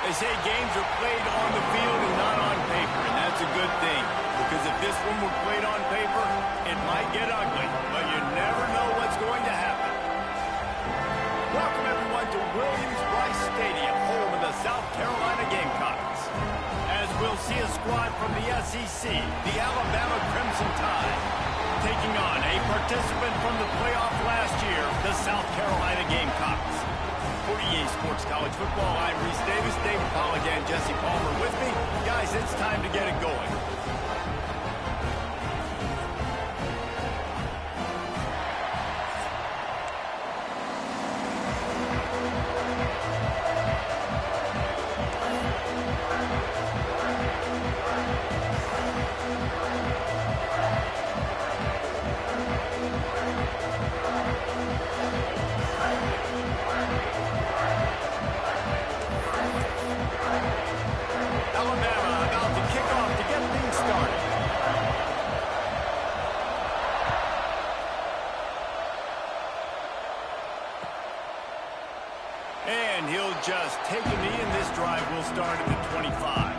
They say games are played on the field and not on paper, and that's a good thing. Because if this one were played on paper, it might get ugly, but you never know what's going to happen. Welcome, everyone, to Williams-Brice Stadium, home of the South Carolina Gamecocks. As we'll see a squad from the SEC, the Alabama Crimson Tide, taking on a participant from the playoff last year, the South Carolina Gamecocks. For EA Sports College Football, I'm Reese Davis, David Pollack, and Jesse Palmer with me. Guys, it's time to get it going. And he'll just take a knee, and this drive will start at the 25.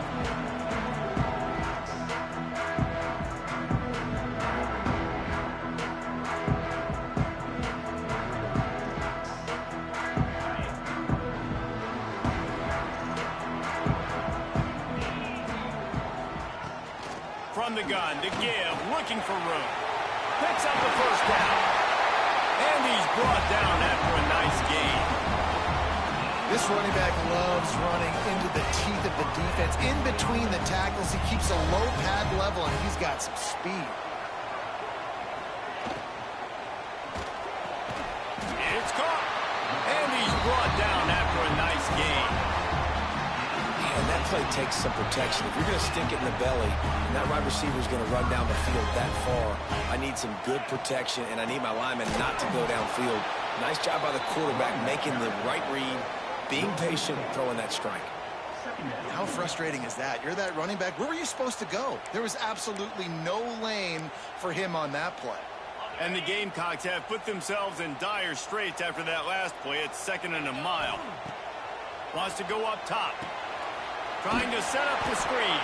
From the gun to give, looking for room. Picks up the first down. And he's brought down after a nice gain. This running back loves running into the teeth of the defense. In between the tackles, he keeps a low pad level, and he's got some speed. It's caught. And he's brought down after a nice gain. Man, that play takes some protection. If you're going to stick it in the belly, and that wide receiver is going to run down the field that far, I need some good protection, and I need my lineman not to go downfield. Nice job by the quarterback making the right read, being patient, throwing that strike. How frustrating is that? You're that running back. Where were you supposed to go? There was absolutely no lane for him on that play. And the Gamecocks have put themselves in dire straits after that last play. It's 2nd and a mile. Wants to go up top. Trying to set up the screen.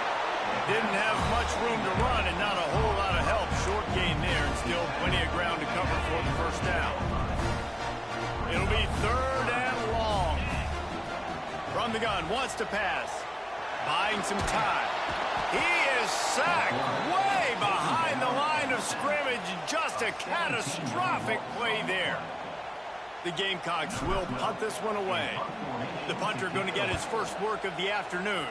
Didn't have much room to run and not a whole lot of help. Short gain there and still plenty of ground to cover for the first down. It'll be 3rd and long. From the gun, wants to pass. Buying some time. He is sacked way behind the line of scrimmage. Just a catastrophic play there. The Gamecocks will punt this one away. The punter going to get his first work of the afternoon.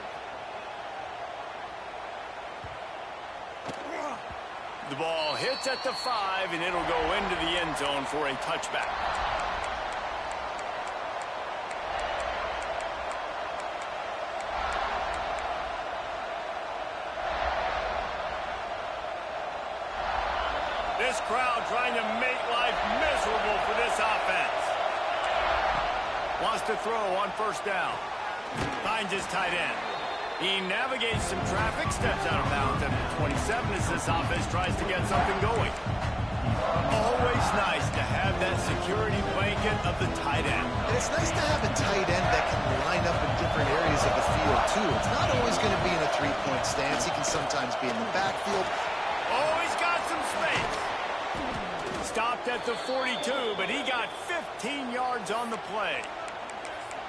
The ball hits at the 5, and it'll go into the end zone for a touchback. This crowd trying to make life miserable for this offense. Wants to throw on first down. Finds his tight end. He navigates some traffic, steps out of bounds at the 27 as this offense tries to get something going. Always nice to have that security blanket of the tight end. And it's nice to have a tight end that can line up in different areas of the field, too. It's not always going to be in a three-point stance. He can sometimes be in the backfield. Oh, he's got some space. Stopped at the 42, but he got 15 yards on the play.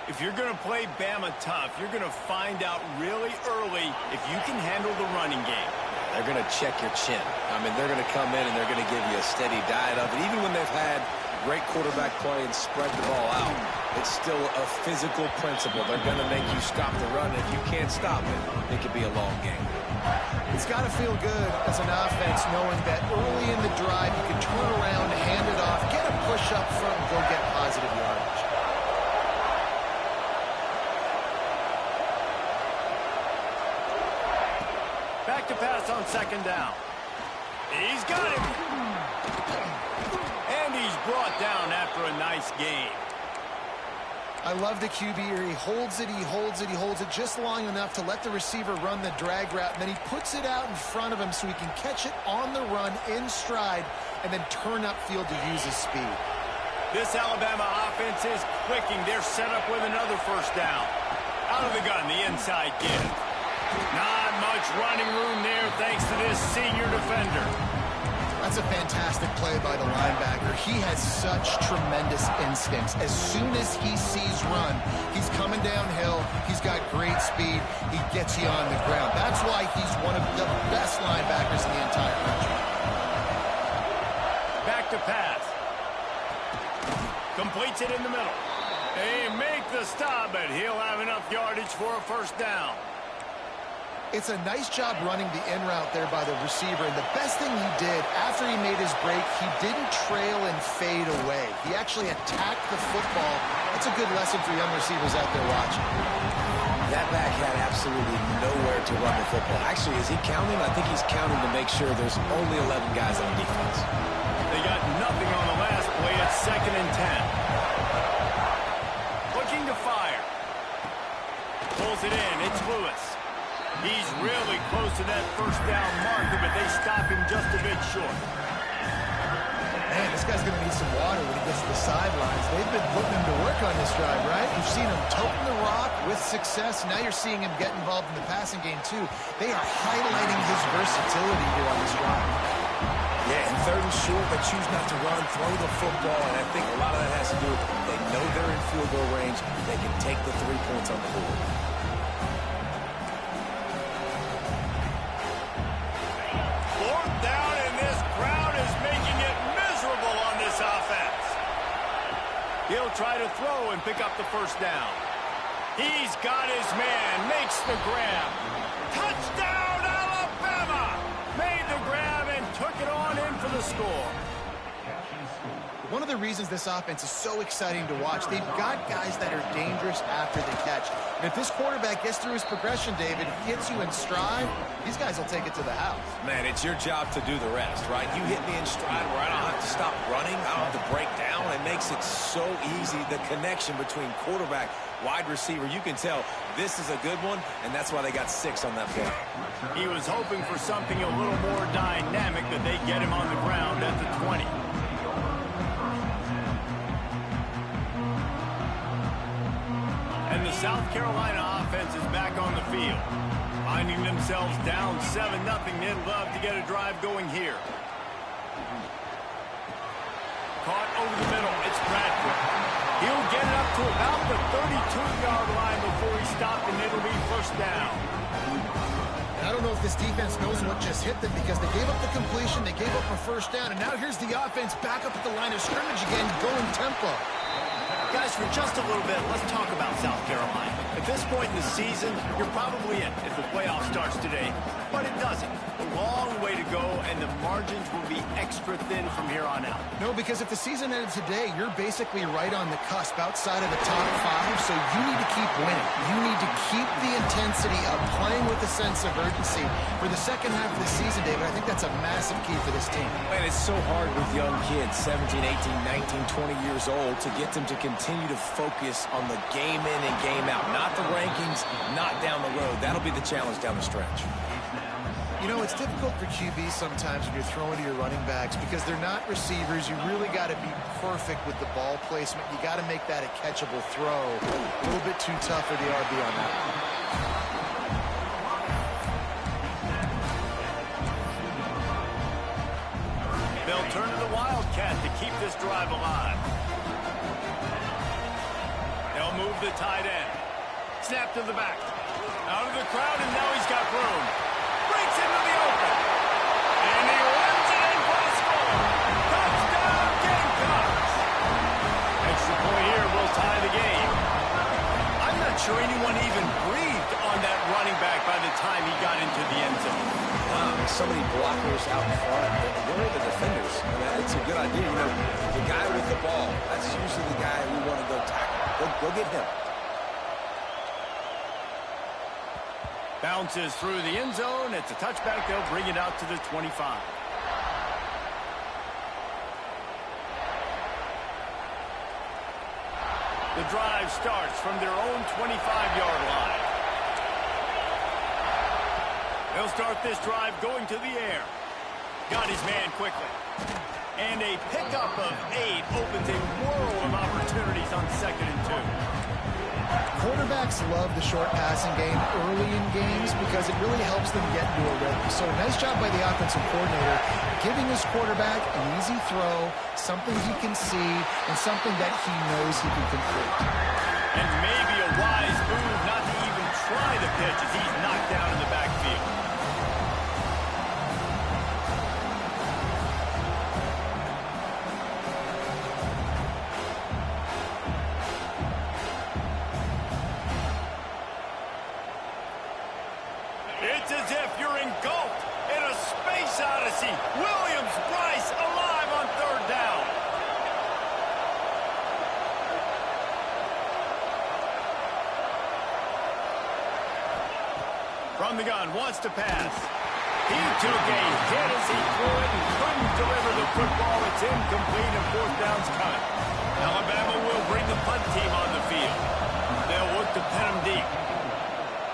If you're going to play Bama tough, you're going to find out really early if you can handle the running game. They're going to check your chin. I mean, they're going to come in and they're going to give you a steady diet of it. Even when they've had great quarterback play and spread the ball out, it's still a physical principle. They're going to make you stop the run. If you can't stop it, it could be a long game. It's got to feel good as an offense knowing that early in the drive you can turn around, hand it off, get a push up front, and go get positive yardage. Back to pass on 2nd down. He's got him. And he's brought down after a nice gain. I love the QB here. He holds it, he holds it, he holds it just long enough to let the receiver run the drag route, and then he puts it out in front of him so he can catch it on the run in stride and then turn upfield to use his speed. This Alabama offense is clicking. They're set up with another first down. Out of the gun, the inside give. Not much running room there thanks to this senior defender. That's a fantastic play by the linebacker. He has such tremendous instincts. As soon as he sees run, he's coming downhill. He's got great speed. He gets you on the ground. That's why he's one of the best linebackers in the entire country. Back to pass. Completes it in the middle. They make the stop, but he'll have enough yardage for a first down. It's a nice job running the in route there by the receiver, and the best thing he did after he made his break, he didn't trail and fade away. He actually attacked the football. That's a good lesson for young receivers out there watching. That back had absolutely nowhere to run the football. Actually, is he counting? I think he's counting to make sure there's only 11 guys on defense. They got nothing on the last play. It's 2nd and 10. Looking to fire. Pulls it in. It's Lewis. He's really close to that first down marker, but they stop him just a bit short. Man, this guy's going to need some water when he gets to the sidelines. They've been putting him to work on this drive, right? You've seen him toting the rock with success. Now you're seeing him get involved in the passing game, too. They are highlighting his versatility here on this drive. Yeah, and 3rd and short, they choose not to run, throw the football, and I think a lot of that has to do with they know they're in field goal range. They can take the 3 points on the board. 4th down, and this crowd is making it miserable on this offense. He'll try to throw and pick up the first down. He's got his man, makes the grab. Touchdown, Alabama! Made the grab and took it on in for the score. One of the reasons this offense is so exciting to watch, they've got guys that are dangerous after the catch. And if this quarterback gets through his progression, David, hits you in stride, these guys will take it to the house. Man, it's your job to do the rest, right? You hit me in stride where I don't have to stop running. I don't have to break down. It makes it so easy. The connection between quarterback, wide receiver, you can tell this is a good one, and that's why they got 6 on that play. He was hoping for something a little more dynamic, but they get him on the ground at the 20. And the South Carolina offense is back on the field. Finding themselves down 7-0, they'd love to get a drive going here. Caught over the middle. It's Bradford. He'll get it up to about the 32-yard line before he's stopped, and it'll be first down. I don't know if this defense knows what just hit them because they gave up the completion, they gave up a first down, and now here's the offense back up at the line of scrimmage again, going tempo. Guys, for just a little bit, let's talk about South Carolina. At this point in the season, you're probably in if the playoff starts today, but it doesn't. A long way to go, and the margins will be extra thin from here on out. No, because if the season ended today, you're basically right on the cusp outside of the top 5, so you need to keep winning. You need to keep the intensity of playing with a sense of urgency. For the second half of the season, David, I think that's a massive key for this team. Man, it's so hard with young kids, 17, 18, 19, 20 years old, to get them to continue to focus on the game in and game out. Not the rankings, not down the road. That'll be the challenge down the stretch. You know, it's difficult for QBs sometimes when you're throwing to your running backs because they're not receivers. You really got to be perfect with the ball placement. You got to make that a catchable throw. A little bit too tough for the RB on that one. They'll turn to the Wildcat to keep this drive alive. They'll move the tight end. Snap to the back. Out of the crowd, and now he's got room. Breaks into the open. And he runs it in for the score. Touchdown, Gamecocks. Extra point here will tie the game. I'm not sure anyone even breathed on that running back by the time he got into the end zone. So many blockers out in front. Where are the defenders? I mean, it's a good idea. You know, the guy with the ball, that's usually the guy we want to go tackle. Go get him. Bounces through the end zone. It's a touchback. They'll bring it out to the 25. The drive starts from their own 25-yard line. They'll start this drive going to the air. Got his man quickly. And a pickup of 8 opens a world of opportunities on 2nd and 2. Quarterbacks love the short passing game early in games because it really helps them get into a rhythm. So nice job by the offensive coordinator giving his quarterback an easy throw, something he can see, and something that he knows he can complete. And maybe a wise move not to even try the pitch as he's knocked down in the backfield. It's as if you're engulfed in a space odyssey. Williams-Brice alive on third down. From the gun, wants to pass. He took a hit as he threw it and couldn't deliver the football. It's incomplete and fourth down's cut. Alabama will bring the punt team on the field. They'll look to pin him deep.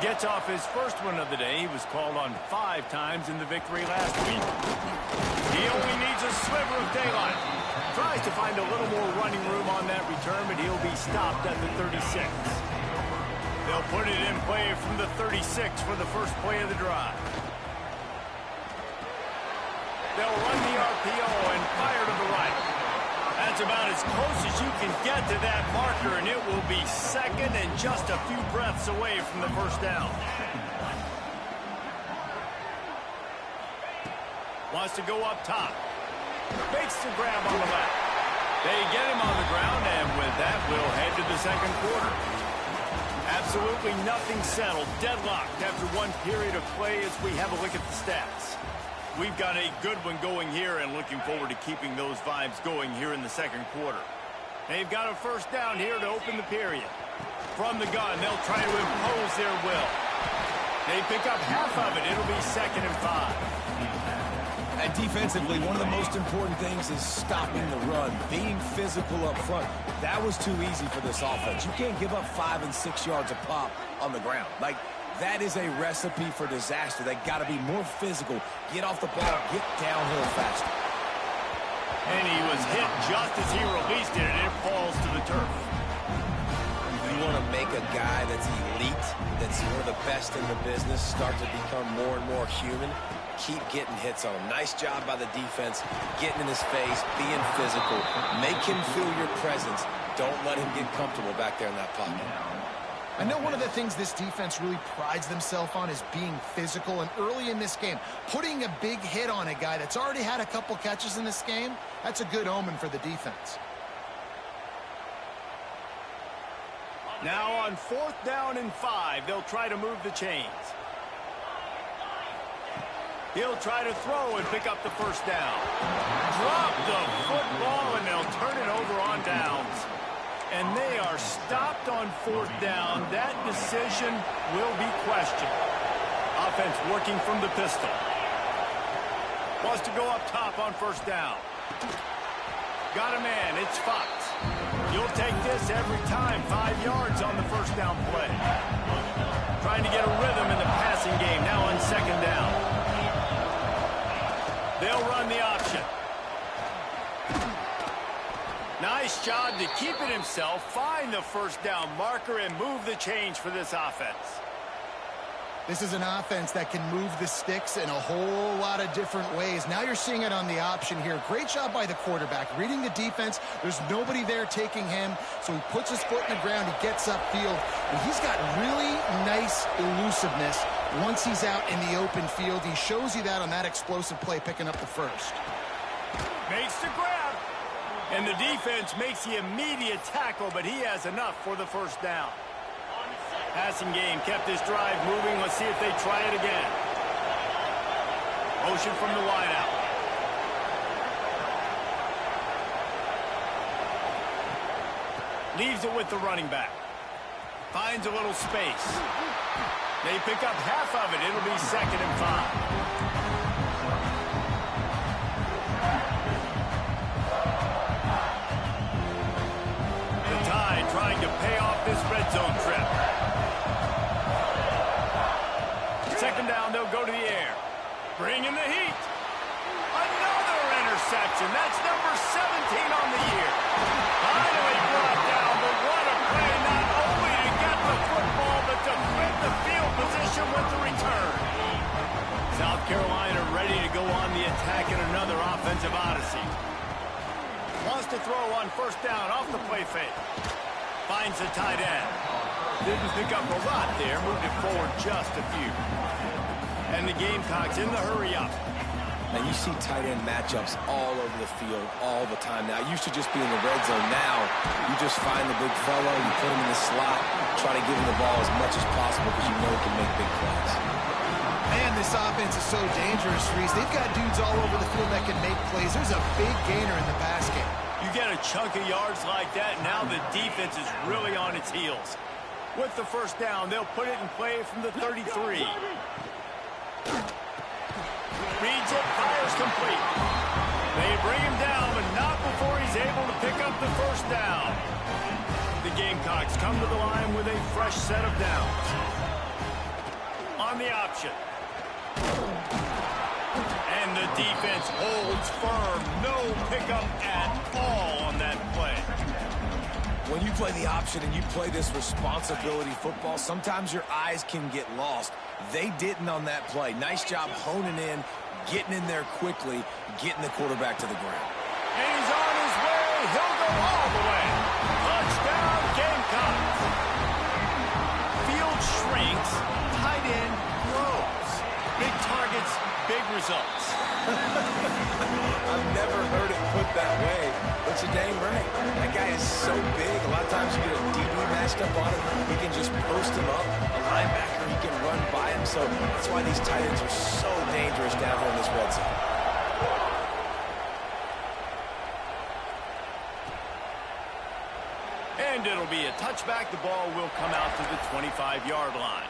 Gets off his first one of the day. He was called on 5 times in the victory last week. He only needs a sliver of daylight. Tries to find a little more running room on that return, but he'll be stopped at the 36. They'll put it in play from the 36 for the first play of the drive. They'll run the RPO and fire to the right. That's about as close as you can get to that marker, and it will be second and just a few breaths away from the first down. Wants to go up top. Makes the grab on the left. They get him on the ground, and with that, we'll head to the second quarter. Absolutely nothing settled. Deadlocked after one period of play as we have a look at the stats. We've got a good one going here and looking forward to keeping those vibes going here in the second quarter. They've got a first down here to open the period. From the gun, they'll try to impose their will. They pick up half of it. It'll be 2nd and 5. And defensively, one of the most important things is stopping the run, being physical up front. That was too easy for this offense. You can't give up 5 and 6 yards a pop on the ground. That is a recipe for disaster. They got to be more physical, get off the ball, get downhill faster. And he was hit just as he released it, and it falls to the turf. You want to make a guy that's elite, that's one of the best in the business, start to become more and more human. Keep getting hits on him. Nice job by the defense, getting in his face, being physical. Make him feel your presence. Don't let him get comfortable back there in that pocket. I know one of the things this defense really prides themselves on is being physical, and early in this game, putting a big hit on a guy that's already had a couple catches in this game, that's a good omen for the defense. Now on 4th down and 5, they'll try to move the chains. He'll try to throw and pick up the first down. Drop the football, and they'll turn it over on downs. And they are stopped on 4th down. That decision will be questioned. Offense working from the pistol. Wants to go up top on 1st down. Got a man. It's Fox. You'll take this every time. 5 yards on the 1st down play. Trying to get a rhythm in the passing game. Now on 2nd down. They'll run the option. Nice job to keep it himself, find the first down marker, and move the change for this offense. This is an offense that can move the sticks in a whole lot of different ways. Now you're seeing it on the option here. Great job by the quarterback. Reading the defense, there's nobody there taking him, so he puts his foot in the ground, he gets upfield, and he's got really nice elusiveness once he's out in the open field. He shows you that on that explosive play, picking up the first. Makes the grab, and the defense makes the immediate tackle, but he has enough for the first down. Passing game kept this drive moving. Let's see if they try it again. Motion from the wideout. Leaves it with the running back. Finds a little space. They pick up half of it. It'll be 2nd and 5. Trying to pay off this red zone trip. 2nd down, they'll go to the air. Bring in the heat. Another interception. That's number 17 on the year. Finally brought down, but what a play not only to get signs of odyssey. Wants to throw on first down off the play fake. Finds the tight end. Didn't pick up a lot there. Moved it forward just a few. And the Gamecocks in the hurry up. And you see tight end matchups all over the field all the time now. It used to just be in the red zone. Now you just find the big fellow, you put him in the slot, try to give him the ball as much as possible because you know he can make big plays. Man, this offense is so dangerous, Reese. They've got dudes all over the field that can make plays. There's a big gainer in the pass game. You get a chunk of yards like that, now the defense is really on its heels. With the first down, they'll put it in play from the 33. Reads it, fires complete. They bring him down, but not before he's able to pick up the first down. The Gamecocks come to the line with a fresh set of downs. On the option. And the defense holds firm. No pickup at all on that play. When you play the option and you play this responsibility football, sometimes your eyes can get lost. They didn't on that play. Nice job honing in, getting in there quickly, getting the quarterback to the ground. And he's on his way. He'll go all the way. Touchdown, Gamecocks. Field shrinks. Tight end grows. Big targets, big results. I've never heard it put that way, but you're dang right. That guy is so big. A lot of times you get a DB matched up on him. He can just post him up. A linebacker, he can run by him. So that's why these tight ends are so dangerous down here in this red zone. And it'll be a touchback. The ball will come out to the 25-yard line.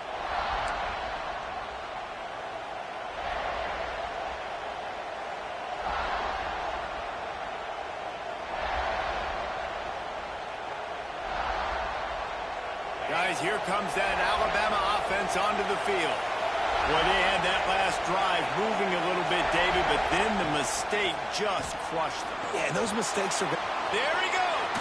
Guys, here comes that Alabama offense onto the field. Boy, they had that last drive moving a little bit, David, but then the mistake just crushed them. Yeah, and those mistakes are... There he goes!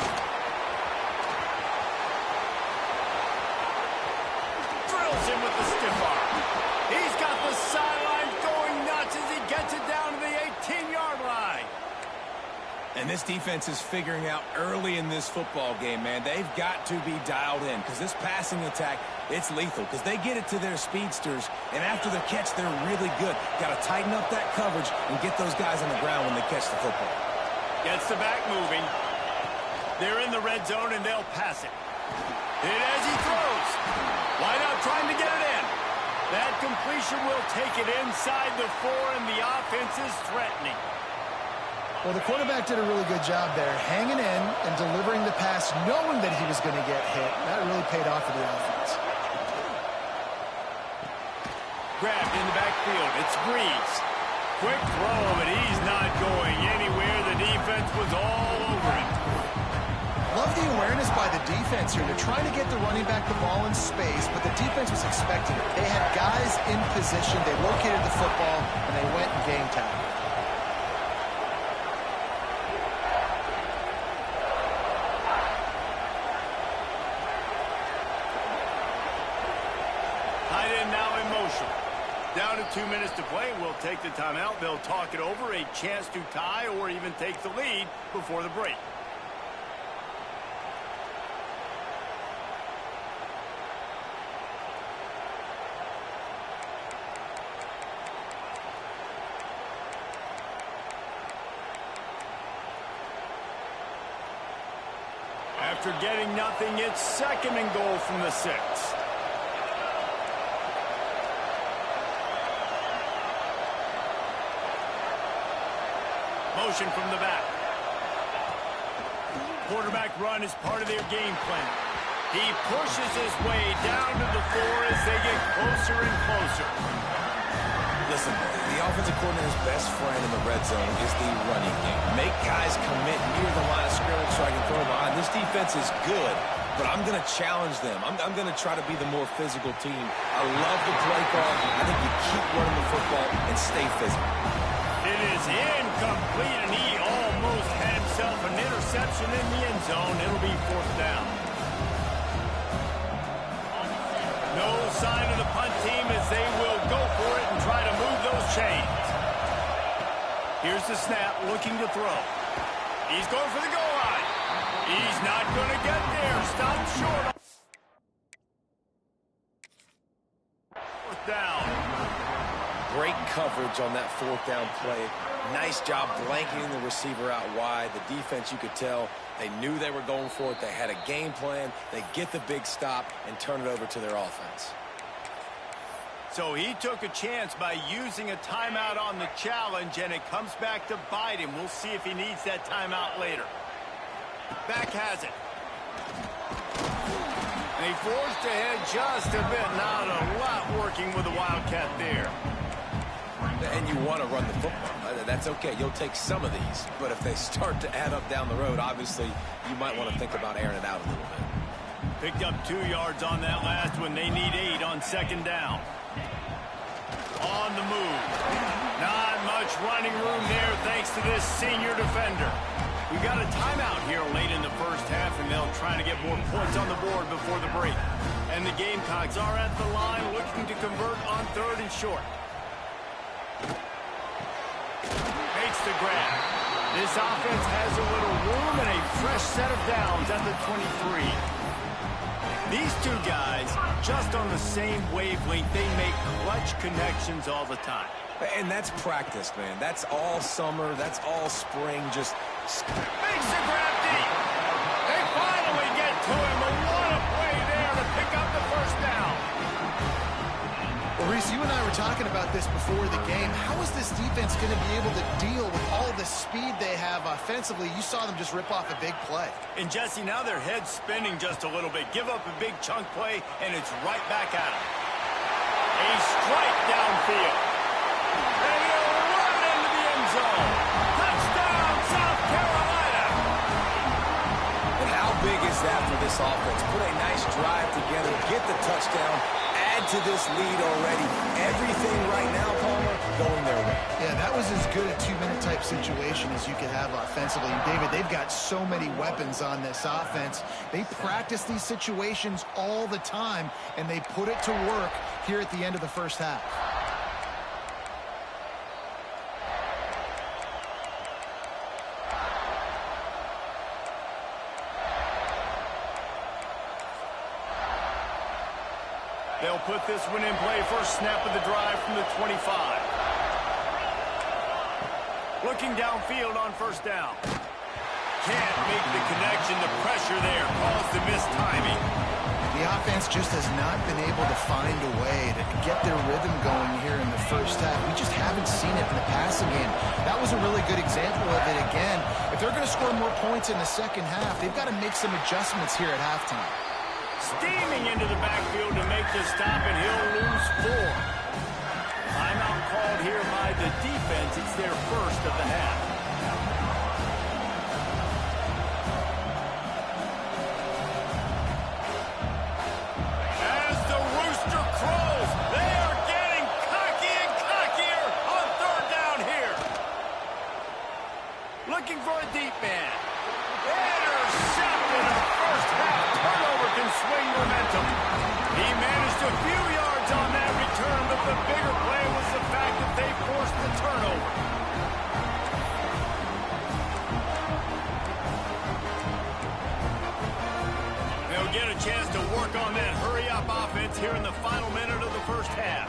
Drills him with the stiff arm. He's got the sideline going nuts as he gets it down to the 18-yard line. And this defense is figuring out early in this football game, man. They've got to be dialed in because this passing attack, it's lethal because they get it to their speedsters, and after the catch, they're really good. Got to tighten up that coverage and get those guys on the ground when they catch the football. Gets the back moving. They're in the red zone, and they'll pass it. And as he throws, wide out trying to get it in. That completion will take it inside the 4, and the offense is threatening. Well, the quarterback did a really good job there, hanging in and delivering the pass, knowing that he was going to get hit. That really paid off for the offense. Grabbed in the backfield. It's Breeze. Quick throw, but he's not going anywhere. The defense was all over him. Love the awareness by the defense here. They're trying to get the running back the ball in space, but the defense was expecting it. They had guys in position. They located the football, and they went and game time. Down to 2 minutes to play. We'll take the timeout. They'll talk it over. A chance to tie or even take the lead before the break. After getting nothing, it's 2nd and goal from the 6. Motion from the back. Quarterback run is part of their game plan. He pushes his way down to the 4 as they get closer and closer. Listen, the offensive coordinator's best friend in the red zone is the running game. Make guys commit near the line of scrimmage so I can throw behind. This defense is good, but I'm going to challenge them. I'm going to try to be the more physical team. I love the play call. I think you keep running the football and stay physical. It is incomplete, and he almost had himself an interception in the end zone. It'll be 4th down. No sign of the punt team as they will go for it and try to move those chains. Here's the snap, looking to throw. He's going for the goal line. He's not going to get there. Stopped short. Fourth down. Great coverage on that fourth down play. Nice job blanketing the receiver out wide. The defense, you could tell, they knew they were going for it. They had a game plan. They get the big stop and turn it over to their offense. So he took a chance by using a timeout on the challenge, and it comes back to bite him. We'll see if he needs that timeout later. Back has it. And he forced ahead just a bit. Not a lot working with the Wildcat there. And you want to run the football. That's okay. You'll take some of these. But if they start to add up down the road, obviously, you might want to think about airing it out a little bit. Picked up 2 yards on that last one. They need 8 on second down. On the move. Not much running room there thanks to this senior defender. We got a timeout here late in the first half, and they'll try to get more points on the board before the break. And the Gamecocks are at the line looking to convert on 3rd and short. Makes the grab. This offense has a little room and a fresh set of downs at the 23. These two guys, just on the same wavelength, they make clutch connections all the time. And that's practice, man. That's all summer. That's all spring. Just makes the grab deep. They finally get to him. And what a play there to pick up the first down. Well, Reese, you and I were talking about this before the game. How is this defense going to be able to deal with all the speed they have offensively? You saw them just rip off a big play. And, Jesse, now their head's spinning just a little bit. Give up a big chunk play, and it's right back at them. A strike downfield. And he'll run into the end zone. Touchdown, South Carolina. And how big is that for this offense? Put a nice drive together, get the touchdown, add to this lead already. Everything right now, Palmer, going their way. Yeah, that was as good a 2-minute type situation as you could have offensively. And David, they've got so many weapons on this offense. They practice these situations all the time, and they put it to work here at the end of the first half. They'll put this one in play. First snap of the drive from the 25. Looking downfield on first down. Can't make the connection. The pressure there caused the missed timing. The offense just has not been able to find a way to get their rhythm going here in the first half. We just haven't seen it in the passing game. That was a really good example of it again. If they're going to score more points in the second half, they've got to make some adjustments here at halftime. Steaming into the backfield to make the stop, and he'll lose 4. Timeout called here by the defense. It's their first of the half. As the rooster crows, they are getting cocky and cockier on 3rd down here. Looking for a deep man. Intercepted. A first half turnover can swing momentum. He managed a few yards on that return, but the bigger play was the fact that they forced the turnover. They'll get a chance to work on that hurry-up offense here in the final minute of the first half.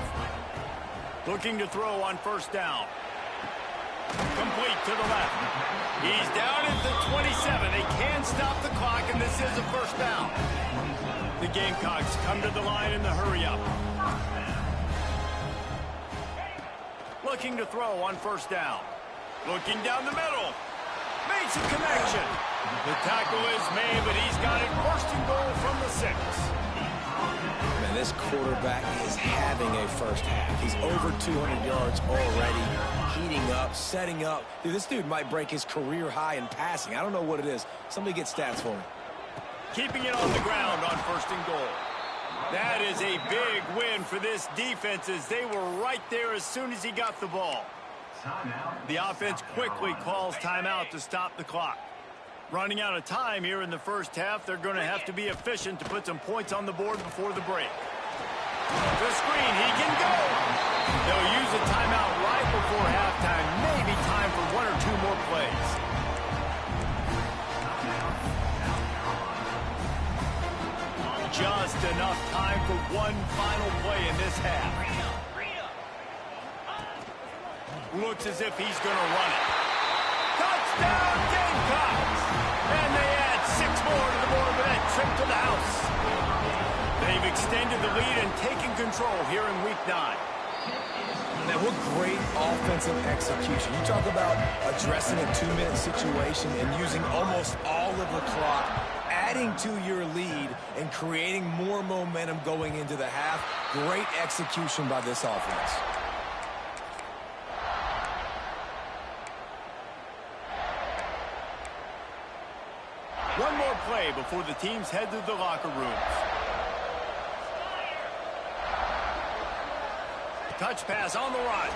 Looking to throw on first down. Complete to the left. He's down at the 27. They can stop the clock, and this is a first down. The Gamecocks come to the line in the hurry-up. Looking to throw on first down. Looking down the middle. Makes a connection. The tackle is made, but he's got it first and goal from the 6. Man, this quarterback is having a first half. He's over 200 yards already, heating up, setting up. Dude, this dude might break his career high in passing. I don't know what it is. Somebody get stats for me. Keeping it on the ground on first and goal. That is a big win for this defense, as they were right there as soon as he got the ball. The offense quickly calls timeout to stop the clock. Running out of time here in the first half, they're going to have to be efficient to put some points on the board before the break. The screen, he can go. They'll use a timeout right before halftime. Maybe time for Just enough time for one final play in this half. Looks as if he's going to run it. Touchdown, Gamecocks! And they add 6 more to the board with that trip to the house. They've extended the lead and taken control here in Week 9. Man, what great offensive execution. You talk about addressing a 2-minute situation and using almost all of the clock, adding to your lead and creating more momentum going into the half. Great execution by this offense. One more play before the teams head to the locker rooms. Touch pass on the run.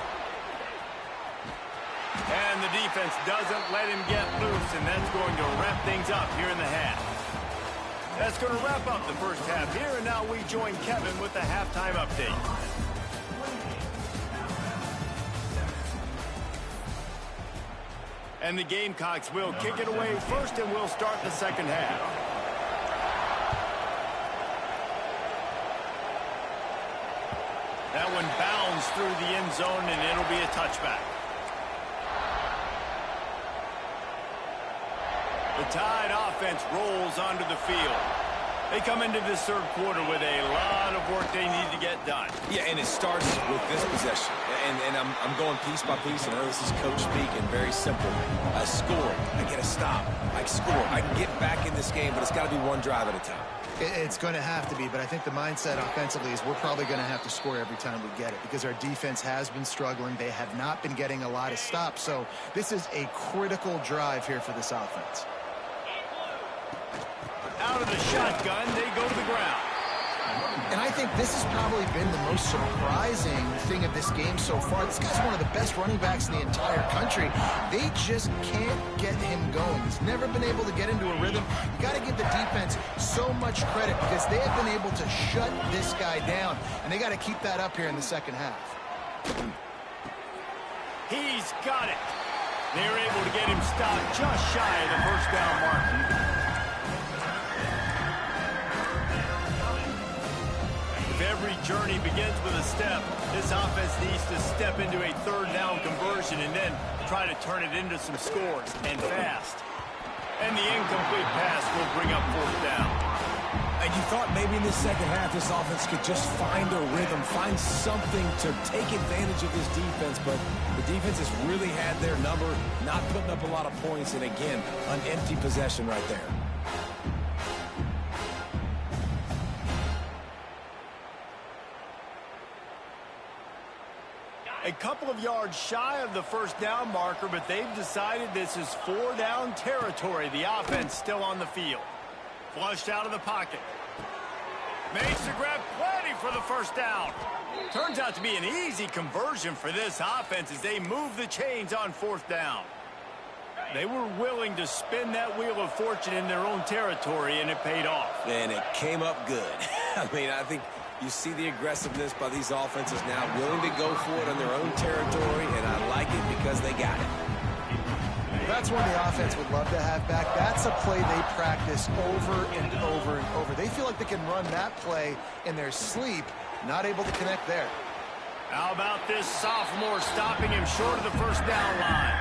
And the defense doesn't let him get loose, and that's going to wrap things up here in the half. That's going to wrap up the first half here, and now we join Kevin with the halftime update. And the Gamecocks will kick it away first, and we'll start the second half. That one bounds through the end zone, and it'll be a touchback. The Tide offense rolls onto the field. They come into this third quarter with a lot of work they need to get done. Yeah, and it starts with this possession. And I'm going piece by piece. I know this is coach speaking, very simple. I score. I get a stop. I score. I can get back in this game, but it's got to be one drive at a time. It's going to have to be, but I think the mindset offensively is we're probably going to have to score every time we get it because our defense has been struggling. They have not been getting a lot of stops, so this is a critical drive here for this offense. Out of the shotgun, they go to the ground. And I think this has probably been the most surprising thing of this game so far. This guy's one of the best running backs in the entire country. They just can't get him going. He's never been able to get into a rhythm. You got to give the defense so much credit because they have been able to shut this guy down, and they got to keep that up here in the second half. He's got it. They're able to get him stopped just shy of the first down mark. If every journey begins with a step, this offense needs to step into a third down conversion and then try to turn it into some scores, and fast. And the incomplete pass will bring up fourth down. And you thought maybe in the second half this offense could just find a rhythm, find something to take advantage of this defense, but the defense has really had their number, not putting up a lot of points, and again, an empty possession right there. A couple of yards shy of the first down marker, but they've decided this is 4-down territory. The offense still on the field. Flushed out of the pocket. Makes the grab, plenty for the first down. Turns out to be an easy conversion for this offense as they move the chains on fourth down. They were willing to spin that wheel of fortune in their own territory, and it paid off. And it came up good. I mean, I think you see the aggressiveness by these offenses now, willing to go for it on their own territory, and I like it because they got it. That's one the offense would love to have back. That's a play they practice over and over and over. They feel like they can run that play in their sleep, not able to connect there. How about this sophomore stopping him short of the first down line?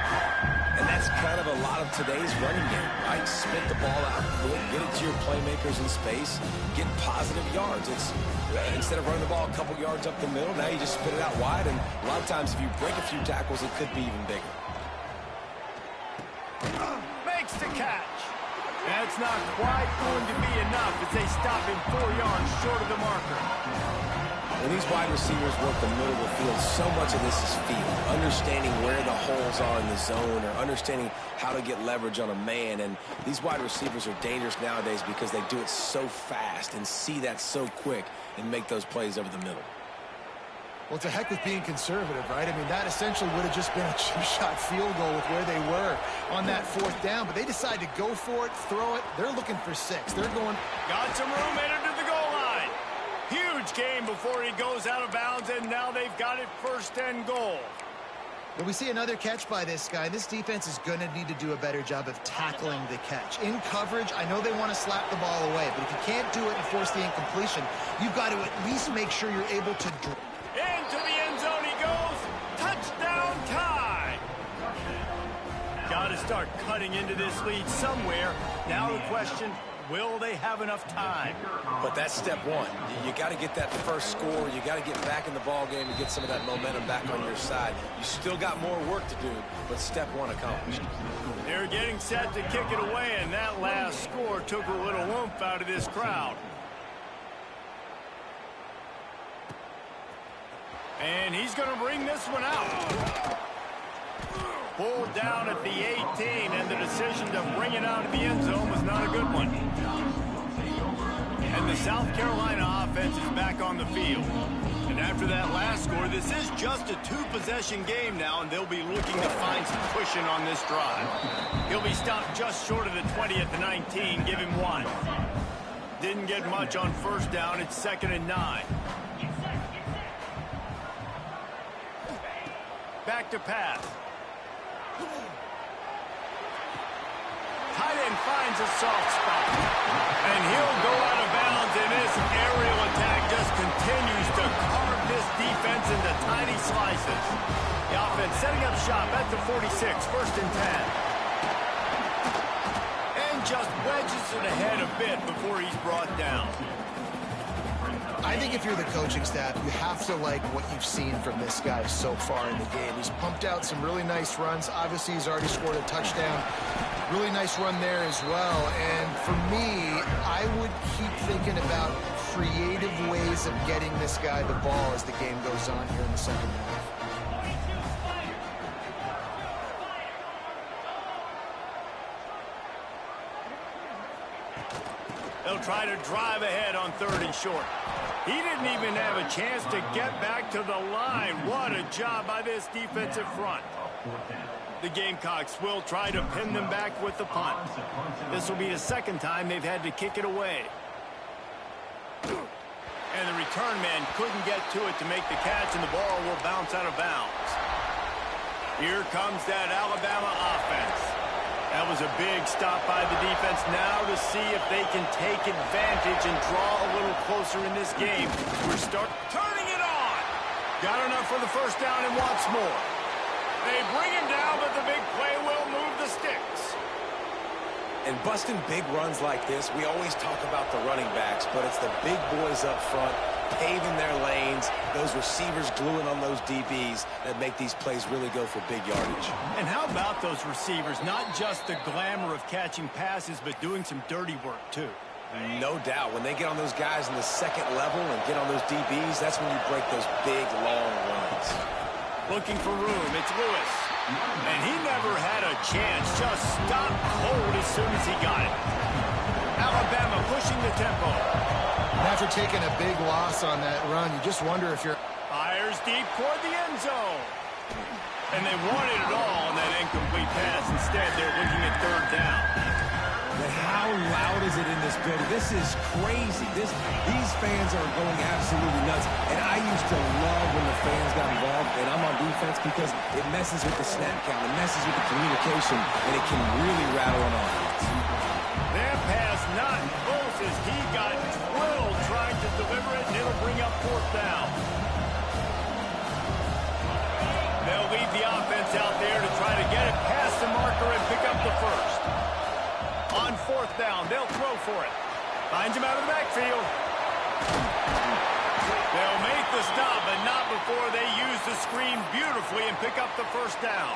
And that's kind of a lot of today's running game, right? Spit the ball out quick, get it to your playmakers in space, get positive yards. It's instead of running the ball a couple yards up the middle, now you just spit it out wide, and a lot of times if you break a few tackles, it could be even bigger. Makes the catch. That's not quite going to be enough as they stop him 4 yards short of the marker. When these wide receivers work the middle of the field, so much of this is feel, understanding where the holes are in the zone or understanding how to get leverage on a man. And these wide receivers are dangerous nowadays because they do it so fast and see that so quick and make those plays over the middle. Well, to heck with being conservative, right? I mean, that essentially would have just been a two-shot field goal with where they were on that fourth down. But they decided to go for it, throw it. They're looking for 6. They're going. Got some room, headed to the goal line. Huge game before he goes out of bounds, and now they've got it 1st and goal. But we see another catch by this guy. This defense is going to need to do a better job of tackling the catch. In coverage, I know they want to slap the ball away, but if you can't do it and force the incompletion, you've got to at least make sure you're able to... Into the end zone he goes. Touchdown tie. Got to start cutting into this lead somewhere. Now the question, will they have enough time? But that's step one. You got to get that first score. You got to get back in the ball game and get some of that momentum back on your side. You still got more work to do, but step one accomplished. They're getting set to kick it away, and that last score took a little oomph out of this crowd. And he's going to bring this one out. Pulled down at the 18, and the decision to bring it out of the end zone was not a good one. And the South Carolina offense is back on the field. And after that last score, this is just a two-possession game now, and they'll be looking to find some cushion on this drive. He'll be stopped just short of the 20 at the 19. Give him one. Didn't get much on first down. It's 2nd and 9. Back to pass. Tight end finds a soft spot. And he'll go out of bounds, and this aerial attack just continues to carve this defense into tiny slices. The offense setting up shop at the 46, 1st and 10. And just wedges it ahead a bit before he's brought down. I think if you're the coaching staff, you have to like what you've seen from this guy so far in the game. He's pumped out some really nice runs. Obviously, he's already scored a touchdown. Really nice run there as well. And for me, I would keep thinking about creative ways of getting this guy the ball as the game goes on here in the second half. They'll try to drive ahead on 3rd and short. He didn't even have a chance to get back to the line. What a job by this defensive front. The Gamecocks will try to pin them back with the punt. This will be the 2nd time they've had to kick it away. And the return man couldn't get to it to make the catch, and the ball will bounce out of bounds. Here comes that Alabama offense. That was a big stop by the defense. Now to see if they can take advantage and draw a little closer in this game. We're turning it on. Got enough for the first down and wants more. They bring him down, but the big play will move the sticks. And busting big runs like this, we always talk about the running backs, but it's the big boys up front, paving their lanes, those receivers gluing on those DBs that make these plays really go for big yardage. And how about those receivers? Not just the glamour of catching passes, but doing some dirty work, too. No doubt. When they get on those guys in the 2nd level and get on those DBs, that's when you break those big, long runs. Looking for room. It's Lewis. And he never had a chance. Just stopped cold as soon as he got it. Alabama pushing the tempo. After taking a big loss on that run, you just wonder if you're... Fires deep toward the end zone. And they wanted it all on that incomplete pass. Instead, they're looking at 3rd down. But how loud is it in this building? This is crazy. These fans are going absolutely nuts. And I used to love when the fans got involved, and I'm on defense, because it messes with the snap count. It messes with the communication, and it can really rattle an offense. That pass not close as he got drilled trying to deliver it, and it'll bring up 4th down. They'll leave the offense out there to try to get it past the marker and pick up the first. On 4th down, they'll throw for it. Finds him out of the backfield. They'll make the stop, but not before they use the screen beautifully and pick up the first down.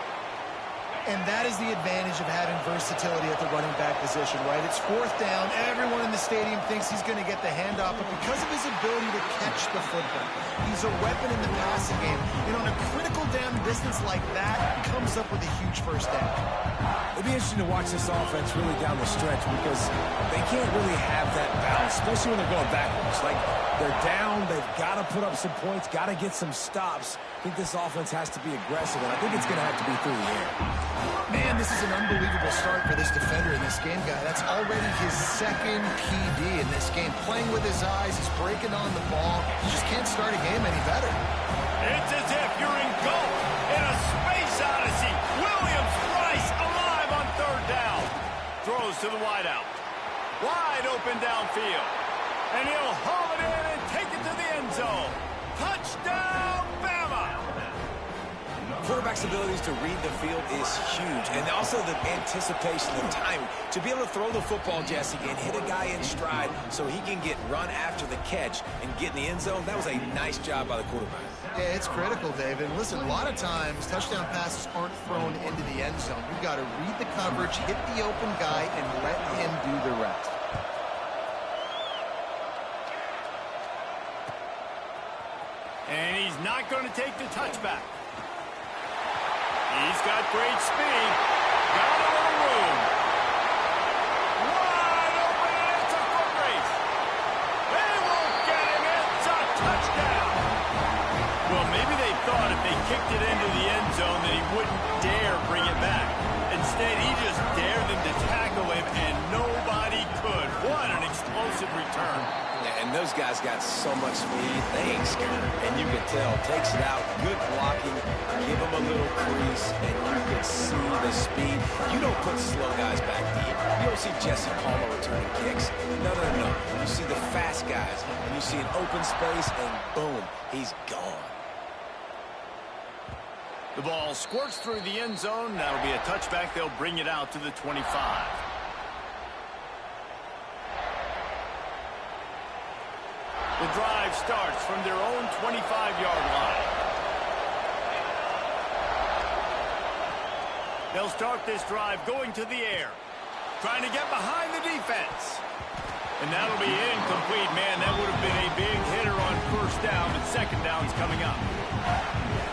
And that is the advantage of having versatility at the running back position, right? It's 4th down. Everyone in the stadium thinks he's going to get the handoff, but because of his ability to catch the football, he's a weapon in the passing game. And on a critical down distance like that, comes up with a huge first down. It'd be interesting to watch this offense really down the stretch, because they can't really have that balance, especially when they're going backwards. Like, they're down, they've got to put up some points, got to get some stops. I think this offense has to be aggressive, and I think it's going to have to be through the air. Man, this is an unbelievable start for this defender in this game, guy. That's already his 2nd PD in this game. Playing with his eyes, he's breaking on the ball. You just can't start a game any better. It's as if you're engulfed in a space to the wideout. Wide open downfield. And he'll haul it in and take it to the end zone. Touchdown, Bama! Quarterback's abilities to read the field is huge, and also the anticipation, the timing. To be able to throw the football, Jesse, and hit a guy in stride so he can get run after the catch and get in the end zone, that was a nice job by the quarterback. Yeah, it's critical, David. Listen, a lot of times touchdown passes aren't thrown into the end zone. You've got to read the coverage, hit the open guy, and let him do the rest. And he's not going to take the touchback. He's got great speed. Got a little room. Wide open, and it's a foot race. They won't get him. It's a touchdown. Well, maybe they thought if they kicked it into the end zone that he wouldn't dare bring it back. Instead, he just dared them to tackle him, and nobody could. What an explosive return. Yeah, and those guys got so much speed, they ain't scared. And you can tell, takes it out, good blocking, give them a little crease, and you can see the speed. You don't put slow guys back deep. You don't see Jesse Palmer returning kicks. No, no, no. You see the fast guys, and you see an open space, and boom, he's gone. The ball squirts through the end zone. That'll be a touchback. They'll bring it out to the 25. The drive starts from their own 25-yard line. They'll start this drive going to the air, trying to get behind the defense. And that'll be incomplete, man. That would have been a big hitter on first down, but second down's coming up.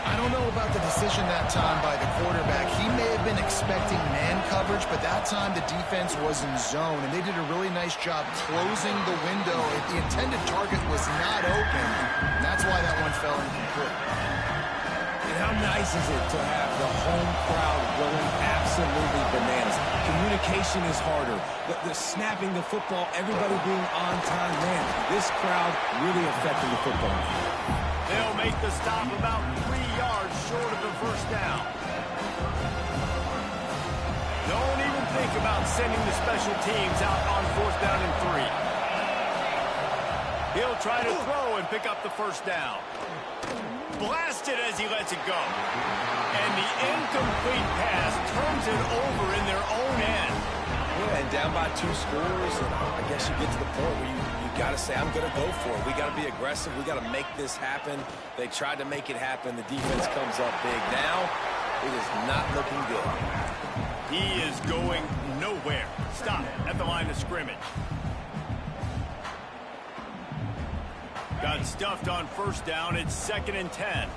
I don't know about the decision that time by the quarterback. He may have been expecting man coverage, but that time the defense was in zone, and they did a really nice job closing the window. The intended target was not open. That's why that one fell incomplete. And how nice is it to have the home crowd going absolutely bananas? Communication is harder. The snapping the football, everybody being on time. Man, this crowd really affecting the football. They'll make the stop about 3 yards short of the first down. Don't even think about sending the special teams out on fourth down and 3. He'll try to throw and pick up the first down. Blasted as he lets it go. And the incomplete pass turns it over in their own end. Yeah, and down by 2 scores, and I guess you get to the point where you got to say, I'm going to go for it. We got to be aggressive. We got to make this happen. They tried to make it happen. The defense comes up big. Now, it is not looking good. He is going nowhere. Stop at the line of scrimmage. Got stuffed on first down. It's 2nd and 10.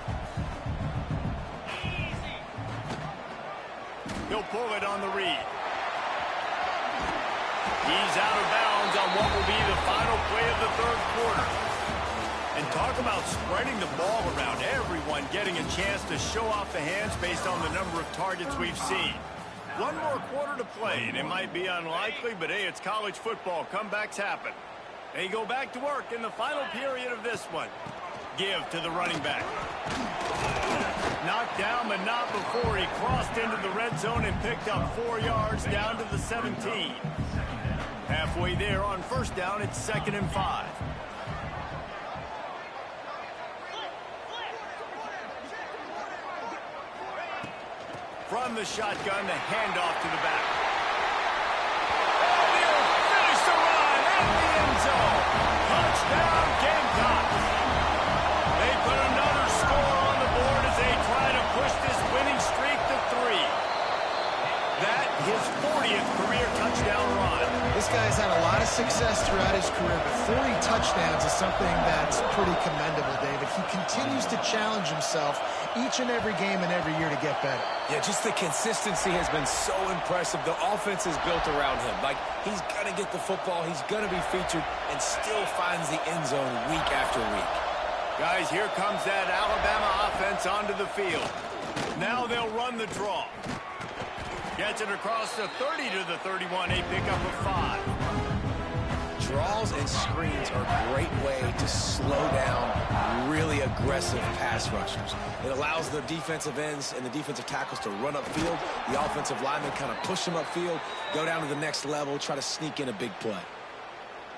He'll pull it on the read. He's out of bounds on what will be the final play of the third quarter. And talk about spreading the ball around. Everyone getting a chance to show off the hands based on the number of targets we've seen. One more quarter to play, and it might be unlikely, but hey, it's college football. Comebacks happen. They go back to work in the final period of this one. Give to the running back. Knocked down, but not before he crossed into the red zone and picked up 4 yards down to the 17. Halfway there on first down, it's 2nd and 5. From the shotgun, the handoff to the back. And he'll finish the run at the end zone. Touchdown, Gamecocks. They put another score on the board as they try to push this winning streak to 3. That his 40th career touchdown run. This guy's had a lot of success throughout his career, but 40 touchdowns is something that's pretty commendable, David. He continues to challenge himself each and every game and every year to get better. Yeah, just the consistency has been so impressive. The offense is built around him. Like, he's going to get the football, he's going to be featured, and still finds the end zone week after week. Guys, here comes that Alabama offense onto the field. Now they'll run the draw. Gets it across the 30 to the 31, a pickup of 5. Draws and screens are a great way to slow down really aggressive pass rushers. It allows the defensive ends and the defensive tackles to run upfield. The offensive linemen kind of push them upfield, go down to the next level, try to sneak in a big play.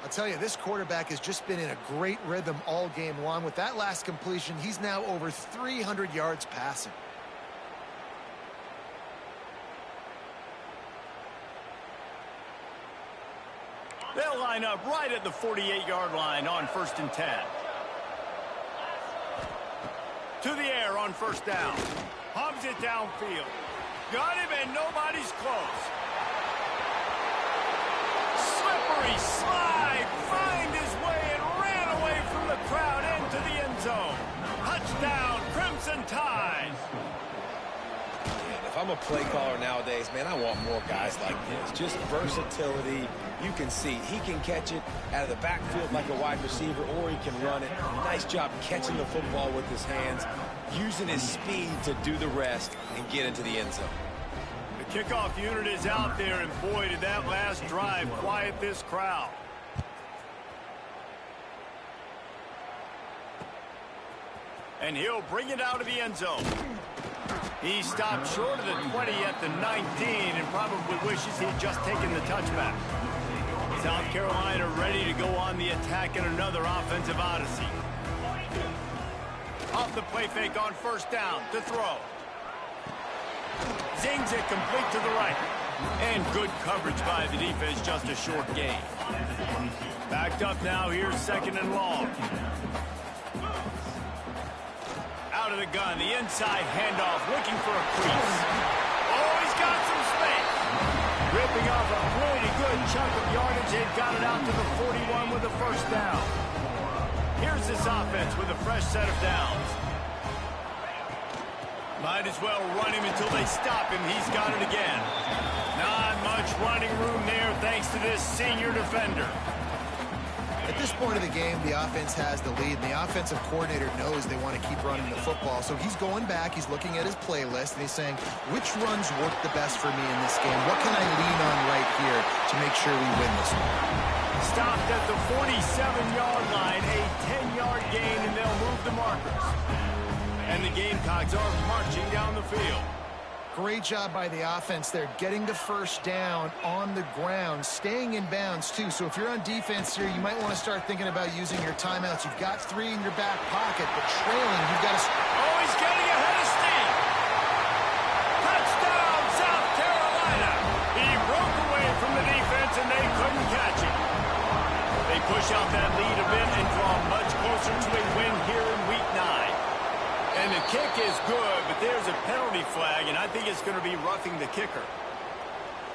I'll tell you, this quarterback has just been in a great rhythm all game long. With that last completion, he's now over 300 yards passing. They'll line up right at the 48-yard line on 1st and 10. To the air on 1st down. Hums it downfield. Got him and nobody's close. Slippery slide. Find his way and ran away from the crowd into the end zone. Touchdown, Crimson Tide. If I'm a play caller nowadays, man, I want more guys like this. Just versatility. You can see he can catch it out of the backfield like a wide receiver, or he can run it. Nice job catching the football with his hands, using his speed to do the rest and get into the end zone. The kickoff unit is out there, and boy, did that last drive quiet this crowd. And he'll bring it out of the end zone. He stopped short of the 20 at the 19 and probably wishes he'd just taken the touchback. South Carolina ready to go on the attack in another offensive odyssey. Off the play fake on 1st down to throw. Zings it complete to the right. And good coverage by the defense, just a short gain. Backed up now, here's 2nd and long. Out of the gun, the inside handoff, looking for a crease. Oh, he's got some space. Ripping off a pretty good chunk of yardage. They've got it out to the 41 with the 1st down. Here's this offense with a fresh set of downs. Might as well run him until they stop him. He's got it again. Not much running room there thanks to this senior defender. At this point of the game, the offense has the lead, and the offensive coordinator knows they want to keep running the football. So he's going back, he's looking at his playlist, and he's saying, which runs work the best for me in this game? What can I lean on right here to make sure we win this one? Stopped at the 47-yard line, a 10-yard gain, and they'll move the markers. And the Gamecocks are marching down the field. Great job by the offense there, getting the 1st down on the ground, staying in bounds too. So if you're on defense here, you might want to start thinking about using your timeouts. You've got 3 in your back pocket, but trailing, you've got to... Oh, he's getting ahead of steam. Touchdown, South Carolina. He broke away from the defense, and they couldn't catch him. They push out that lead a bit and draw much closer to a win here in Week 9. And the kick is good, but there's a penalty flag, and I think it's going to be roughing the kicker.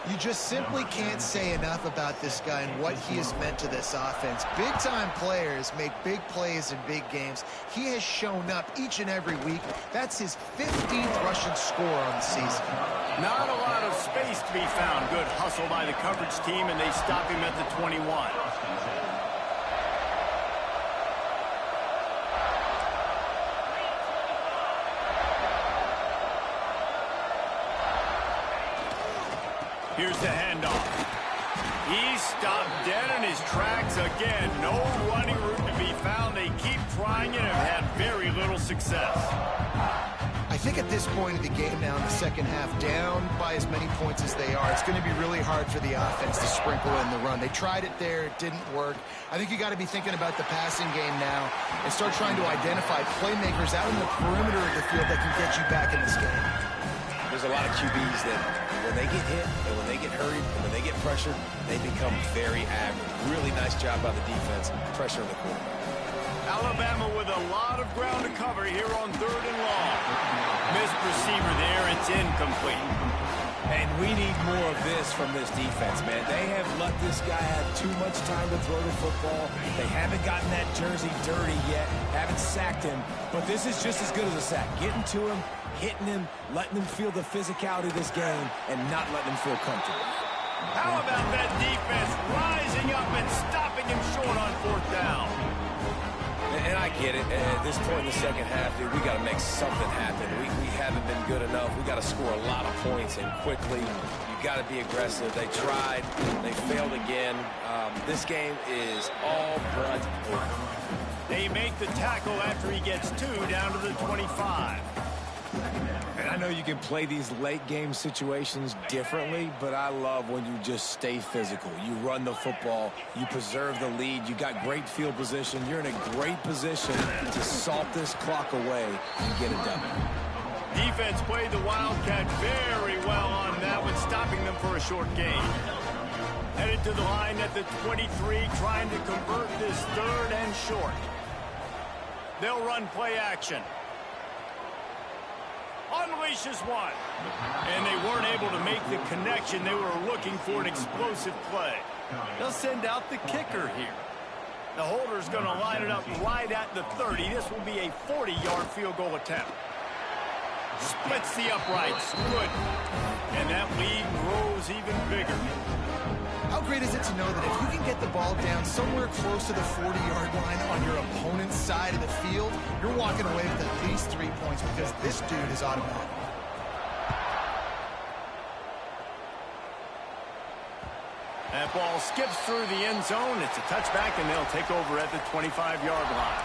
You just simply can't say enough about this guy and what he has meant to this offense. Big-time players make big plays in big games. He has shown up each and every week. That's his 15th rushing score on the season. Not a lot of space to be found. Good hustle by the coverage team, and they stop him at the 21. Here's the handoff. He stopped dead in his tracks again. No running room to be found. They keep trying it and have had very little success. I think at this point of the game now in the second half, down by as many points as they are, it's going to be really hard for the offense to sprinkle in the run. They tried it there. It didn't work. I think you got to be thinking about the passing game now and start trying to identify playmakers out in the perimeter of the field that can get you back in this game. There's a lot of QBs that when they get hit and when they get hurried and when they get pressured, they become very average. Really nice job by the defense, pressuring the quarterback. Alabama with a lot of ground to cover here on 3rd and long. Missed receiver there, it's incomplete. And we need more of this from this defense, man. They have let this guy have too much time to throw the football. They haven't gotten that jersey dirty yet, haven't sacked him. But this is just as good as a sack. Getting to him, hitting him, letting him feel the physicality of this game, and not letting him feel comfortable. How about that defense rising up and stopping him short on 4th down? And I get it. At this point in the second half, dude, we got to make something happen. We haven't been good enough. We got to score a lot of points and quickly. You got to be aggressive. They tried. They failed again. This game is all but over. They make the tackle after he gets 2 down to the 25. And I know you can play these late game situations differently, but I love when you just stay physical. You run the football, you preserve the lead, you got great field position, you're in a great position to salt this clock away and get it done. Defense played the Wildcat very well on that one, stopping them for a short gain. Headed to the line at the 23, trying to convert this 3rd and short. They'll run play action. Unleashes one. And they weren't able to make the connection. They were looking for an explosive play. They'll send out the kicker here. The holder's going to line it up right at the 30. This will be a 40-yard field goal attempt. Splits the uprights. Good. And that lead grows even bigger. How great is it to know that if you can get the ball down somewhere close to the 40-yard line on your opponent's side of the field, you're walking away with at least 3 points because this dude is automatic. That ball skips through the end zone. It's a touchback, and they'll take over at the 25-yard line.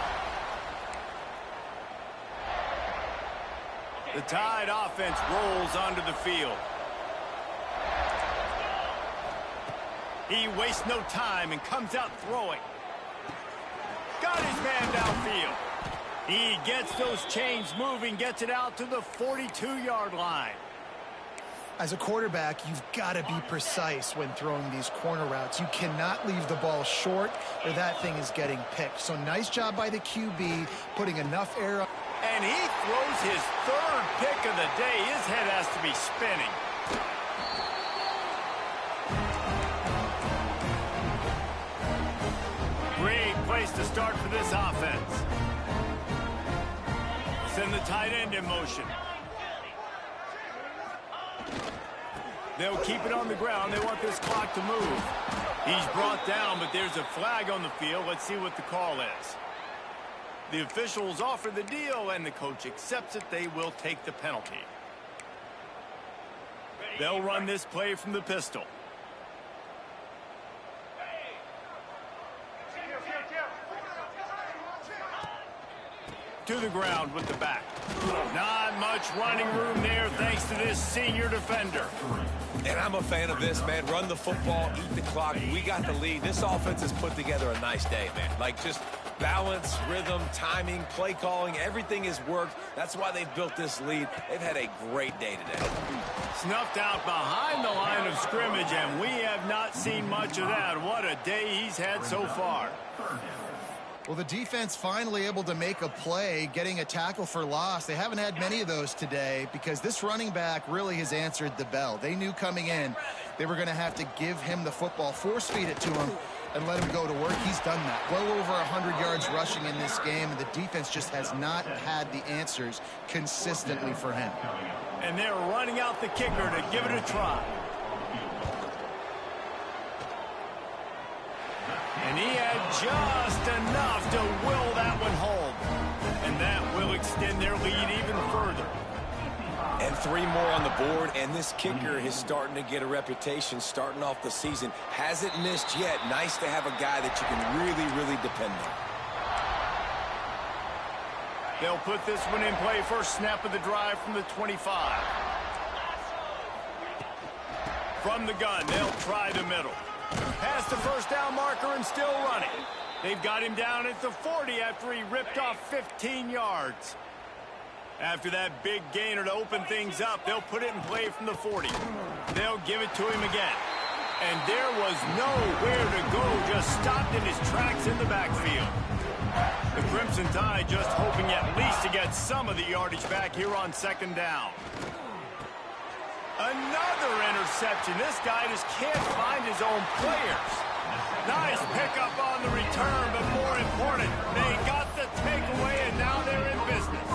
The Tide offense rolls onto the field. He wastes no time and comes out throwing. Got his man downfield. He gets those chains moving, gets it out to the 42-yard line. As a quarterback, you've got to be precise when throwing these corner routes. You cannot leave the ball short or that thing is getting picked. So nice job by the QB putting enough air. And he throws his 3rd pick of the day. His head has to be spinning. Great place to start for this offense. Send the tight end in motion. They'll keep it on the ground. They want this clock to move. He's brought down, but there's a flag on the field. Let's see what the call is. The officials offer the deal, and the coach accepts it. They will take the penalty. They'll run this play from the pistol. To the ground with the back. Not much running room there thanks to this senior defender. And I'm a fan of this, man. Run the football, eat the clock. We got the lead. This offense has put together a nice day, man. Like just balance, rhythm, timing, play calling, everything has worked. That's why they've built this lead. They've had a great day today. Snuffed out behind the line of scrimmage, and we have not seen much of that. What a day he's had so far. Well, the defense finally able to make a play, getting a tackle for loss. They haven't had many of those today because this running back really has answered the bell. They knew coming in they were going to have to give him the football, force feed it to him, and let him go to work. He's done that. Well over 100 yards rushing in this game, and the defense just has not had the answers consistently for him. And they're running out the kicker to give it a try. And he had just enough to will that one home. And that will extend their lead even further. And 3 more on the board, and this kicker is starting to get a reputation starting off the season. Hasn't missed yet. Nice to have a guy that you can really, really depend on. They'll put this one in play. First snap of the drive from the 25. From the gun, they'll try the middle. Past the first down marker and still running. They've got him down at the 40 after he ripped off 15 yards. After that big gainer to open things up, they'll put it in play from the 40. They'll give it to him again. And there was nowhere to go, just stopped in his tracks in the backfield. The Crimson Tide just hoping at least to get some of the yardage back here on second down. Another interception. This guy just can't find his own players. Nice pickup on the return, but more important, they got the takeaway, and now they're in business.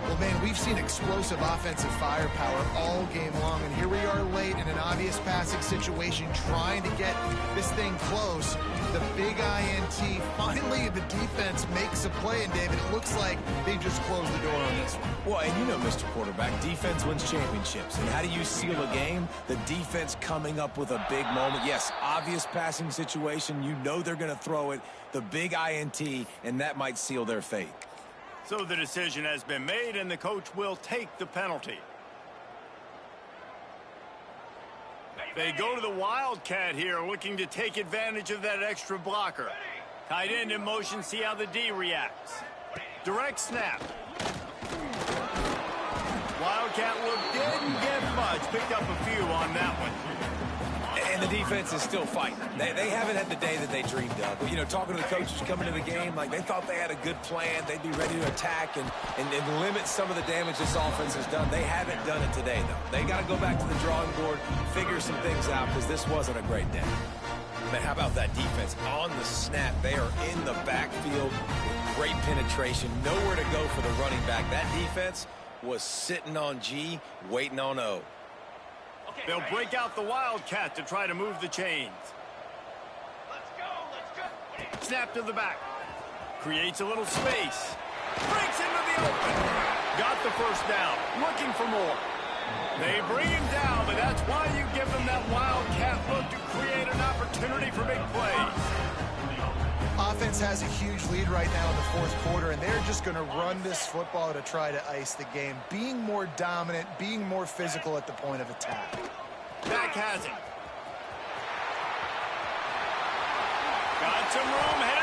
Well, man, we've seen explosive offensive firepower all game long, and here we are late in an obvious passing situation trying to get this thing close. The big INT. Finally, the defense makes a play, and David, it looks like they just closed the door on this one. Well, and you know, Mr. Quarterback, defense wins championships. And how do you seal a game? The defense coming up with a big moment. Yes, obvious passing situation. You know they're going to throw it. The big INT, and that might seal their fate. So the decision has been made, and the coach will take the penalty. They go to the Wildcat here, looking to take advantage of that extra blocker. Tight end in motion, see how the D reacts. Direct snap. Wildcat look didn't get much. Picked up a few on that one. And the defense is still fighting. They haven't had the day that they dreamed of. But, you know, talking to the coaches coming to the game, like they thought they had a good plan. They'd be ready to attack and limit some of the damage this offense has done. They haven't done it today, though. They got to go back to the drawing board, figure some things out, because this wasn't a great day. Man, how about that defense? On the snap, they are in the backfield with great penetration. Nowhere to go for the running back. That defense was sitting on G, waiting on O. They'll break out the Wildcat to try to move the chains. Let's go. Snap to the back. Creates a little space. Breaks into the open. Got the first down. Looking for more. They bring him down, but that's why you give them that Wildcat look to create an opportunity for big plays. Offense has a huge lead right now in the fourth quarter, and they're just going to run this football to try to ice the game. Being more dominant, being more physical at the point of attack. Back has it. Got some room.